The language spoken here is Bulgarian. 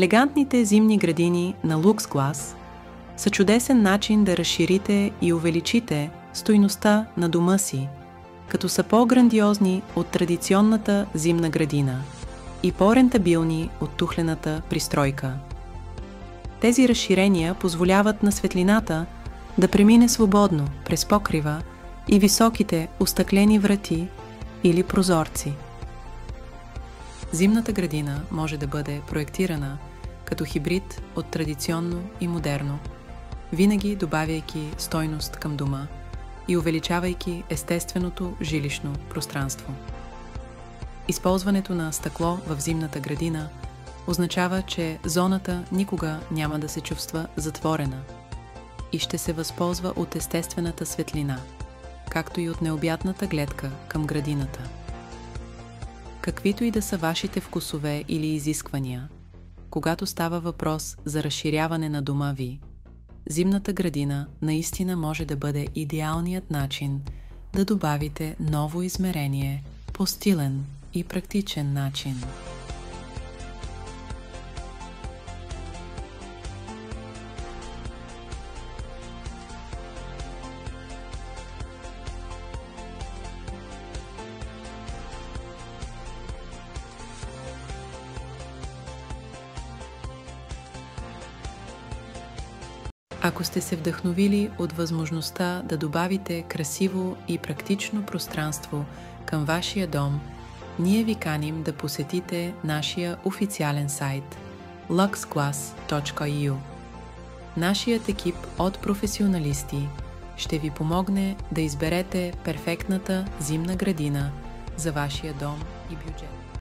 Елегантните зимни градини на LuxGlass са чудесен начин да разширите и увеличите стойността на дома си, като са по-грандиозни от традиционната зимна градина и по-рентабилни от тухлената пристройка. Тези разширения позволяват на светлината да премине свободно през покрива и високите остъклени врати или прозорци. Зимната градина може да бъде проектирана като хибрид от традиционно и модерно, винаги добавяйки стойност към дома и увеличавайки естественото жилищно пространство. Използването на стъкло в зимната градина означава, че зоната никога няма да се чувства затворена и ще се възползва от естествената светлина, както и от необятната гледка към градината. Каквито и да са вашите вкусове или изисквания, когато става въпрос за разширяване на дома ви, зимната градина наистина може да бъде идеалният начин да добавите ново измерение по стилен и практичен начин. Ако сте се вдъхновили от възможността да добавите красиво и практично пространство към вашия дом, ние ви каним да посетите нашия официален сайт luxglass.eu. Нашият екип от професионалисти ще ви помогне да изберете перфектната зимна градина за вашия дом и бюджет.